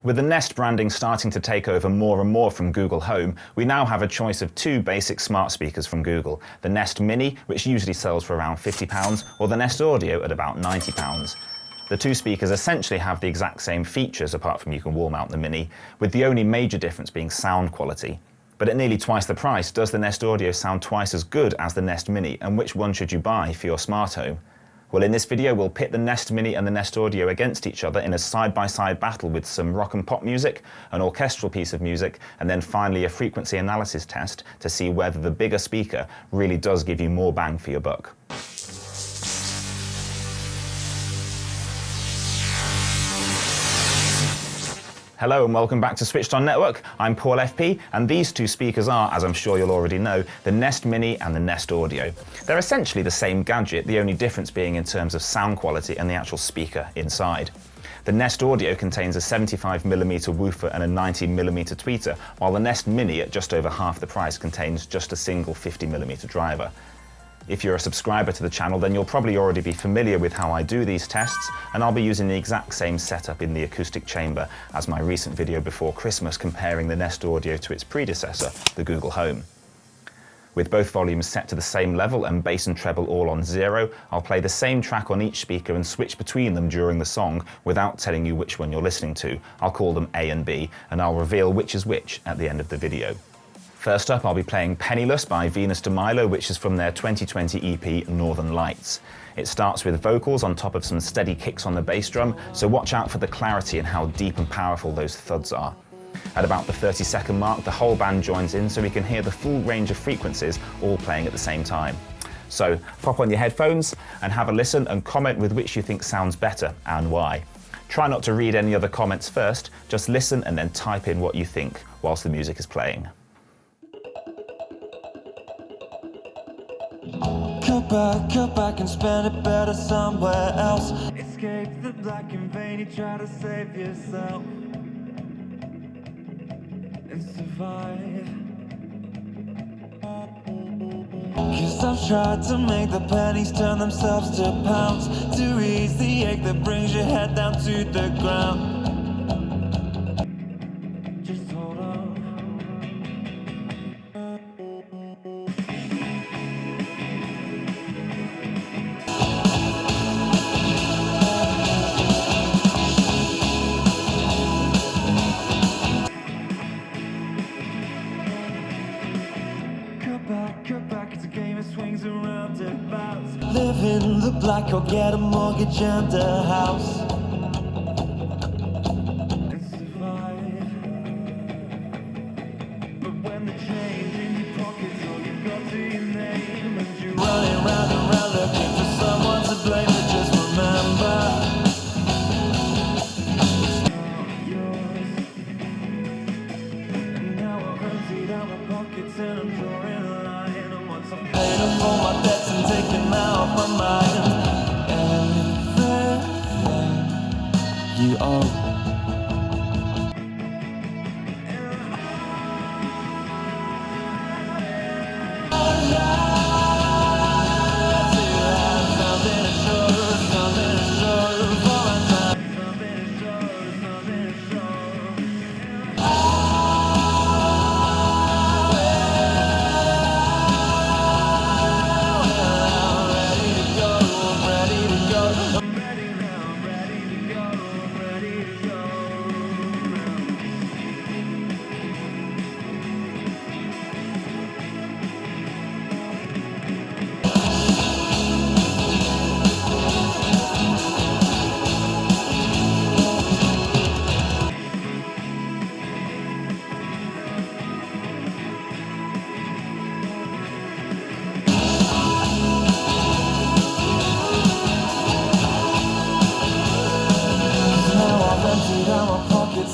With the Nest branding starting to take over more and more from Google Home, we now have a choice of two basic smart speakers from Google, the Nest Mini, which usually sells for around £50, or the Nest Audio at about £90. The two speakers essentially have the exact same features, apart from you can wall mount the Mini, with the only major difference being sound quality. But at nearly twice the price, does the Nest Audio sound twice as good as the Nest Mini, and which one should you buy for your smart home? Well, in this video, we'll pit the Nest Mini and the Nest Audio against each other in a side-by-side battle with some rock and pop music, an orchestral piece of music, and then finally a frequency analysis test to see whether the bigger speaker really does give you more bang for your buck. Hello and welcome back to Switched On Network. I'm Paul FP, and these two speakers are, as I'm sure you'll already know, the Nest Mini and the Nest Audio. They're essentially the same gadget, the only difference being in terms of sound quality and the actual speaker inside. The Nest Audio contains a 75mm woofer and a 90mm tweeter, while the Nest Mini, at just over half the price, contains just a single 50mm driver. If you're a subscriber to the channel, then you'll probably already be familiar with how I do these tests, and I'll be using the exact same setup in the acoustic chamber as my recent video before Christmas comparing the Nest Audio to its predecessor, the Google Home. With both volumes set to the same level and bass and treble all on 0, I'll play the same track on each speaker and switch between them during the song without telling you which one you're listening to. I'll call them A and B, and I'll reveal which is which at the end of the video. First up, I'll be playing Penniless by Venus de Milo, which is from their 2020 EP Northern Lights. It starts with vocals on top of some steady kicks on the bass drum, so watch out for the clarity and how deep and powerful those thuds are. At about the 30-second mark, the whole band joins in so we can hear the full range of frequencies all playing at the same time. So pop on your headphones and have a listen and comment with which you think sounds better and why. Try not to read any other comments first, just listen and then type in what you think whilst the music is playing. Cut back and spend it better somewhere else. Escape the black and vein, you try to save yourself and survive. 'Cause I've tried to make the pennies turn themselves to pounds, to ease the ache that brings your head down to the ground. Just hold on. Cut back, it's a game of swings and roundabouts. Live in the black or get a mortgage and a house and survive. But when the change in your pockets, all you've got to your name, and you're running round and round looking for someone to blame, but just remember, it's not yours. And now I've emptied out my pockets and I'm drawing a line. Paid up all my debts and taken out my mind. Everything you own.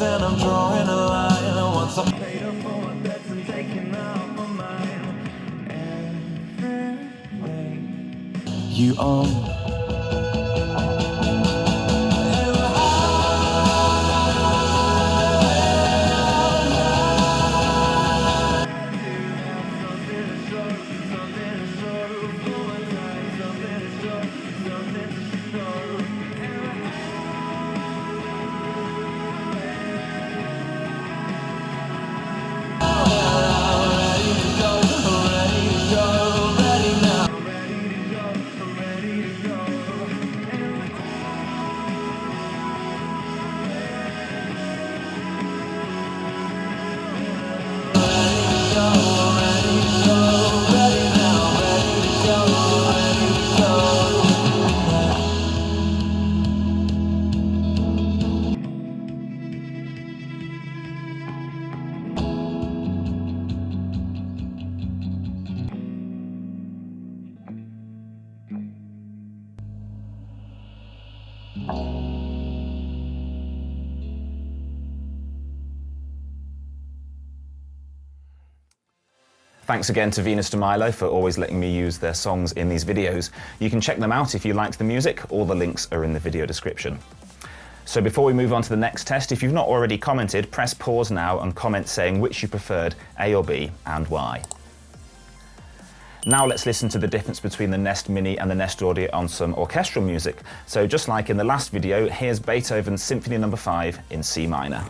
And I'm drawing a line, and once I'm paid up for my debts and taking out my mind, everything you own. Thanks again to Venus de Milo for always letting me use their songs in these videos. You can check them out if you liked the music. All the links are in the video description. So before we move on to the next test, if you've not already commented, press pause now and comment saying which you preferred, A or B, and why. Now let's listen to the difference between the Nest Mini and the Nest Audio on some orchestral music. So just like in the last video, here's Beethoven's Symphony No. 5 in C minor.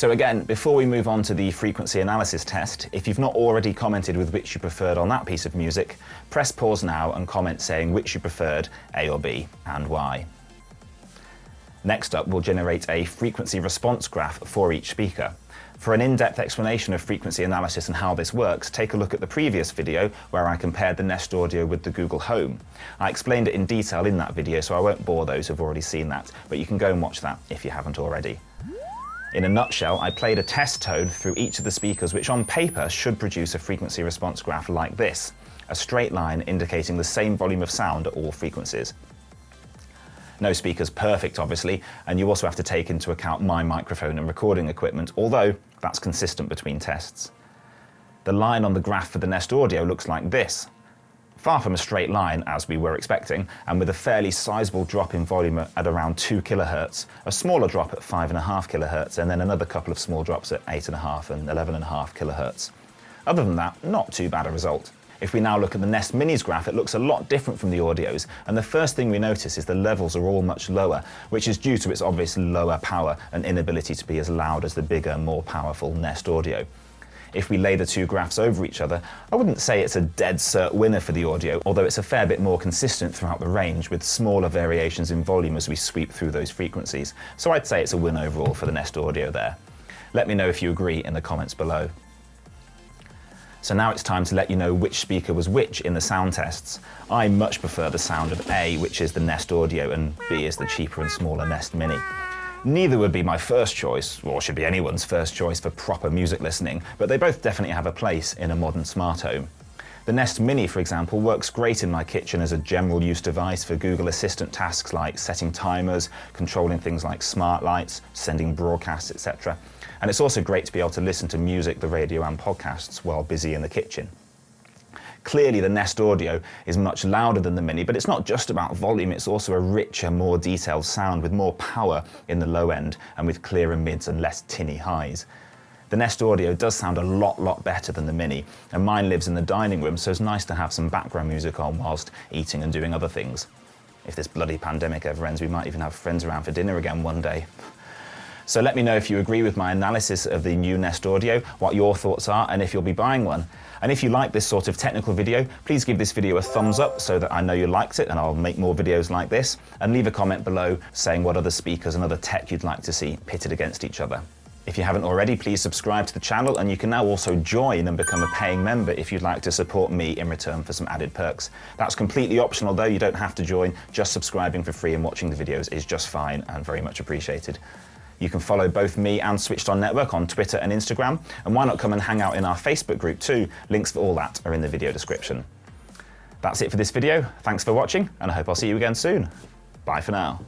So again, before we move on to the frequency analysis test, if you've not already commented with which you preferred on that piece of music, press pause now and comment saying which you preferred, A or B, and why. Next up, we'll generate a frequency response graph for each speaker. For an in-depth explanation of frequency analysis and how this works, take a look at the previous video where I compared the Nest Audio with the Google Home. I explained it in detail in that video, so I won't bore those who've already seen that, but you can go and watch that if you haven't already. In a nutshell, I played a test tone through each of the speakers, which on paper should produce a frequency response graph like this, a straight line indicating the same volume of sound at all frequencies. No speaker's perfect, obviously, and you also have to take into account my microphone and recording equipment, although that's consistent between tests. The line on the graph for the Nest Audio looks like this. Far from a straight line, as we were expecting, and with a fairly sizable drop in volume at around 2 kHz, a smaller drop at 5.5 kHz, and then another couple of small drops at 8.5 and 11.5 kHz. Other than that, not too bad a result. If we now look at the Nest Mini's graph, it looks a lot different from the Audio's, and the first thing we notice is the levels are all much lower, which is due to its obvious lower power and inability to be as loud as the bigger, more powerful Nest Audio. If we lay the two graphs over each other, I wouldn't say it's a dead cert winner for the Audio, although it's a fair bit more consistent throughout the range with smaller variations in volume as we sweep through those frequencies. So I'd say it's a win overall for the Nest Audio there. Let me know if you agree in the comments below. So now it's time to let you know which speaker was which in the sound tests. I much prefer the sound of A, which is the Nest Audio, and B is the cheaper and smaller Nest Mini. Neither would be my first choice, or should be anyone's first choice for proper music listening, but they both definitely have a place in a modern smart home. The Nest Mini, for example, works great in my kitchen as a general use device for Google Assistant tasks like setting timers, controlling things like smart lights, sending broadcasts, etc. And it's also great to be able to listen to music, the radio and podcasts while busy in the kitchen. Clearly the Nest Audio is much louder than the Mini, but it's not just about volume, it's also a richer, more detailed sound with more power in the low end and with clearer mids and less tinny highs. The Nest Audio does sound a lot better than the Mini, and mine lives in the dining room, so it's nice to have some background music on whilst eating and doing other things. If this bloody pandemic ever ends, we might even have friends around for dinner again one day. So let me know if you agree with my analysis of the new Nest Audio, what your thoughts are, and if you'll be buying one. And if you like this sort of technical video, please give this video a thumbs up so that I know you liked it and I'll make more videos like this. And leave a comment below saying what other speakers and other tech you'd like to see pitted against each other. If you haven't already, please subscribe to the channel, and you can now also join and become a paying member if you'd like to support me in return for some added perks. That's completely optional though, you don't have to join, just subscribing for free and watching the videos is just fine and very much appreciated. You can follow both me and Switched On Network on Twitter and Instagram, and why not come and hang out in our Facebook group too? Links for all that are in the video description. That's it for this video, thanks for watching, and I hope I'll see you again soon. Bye for now.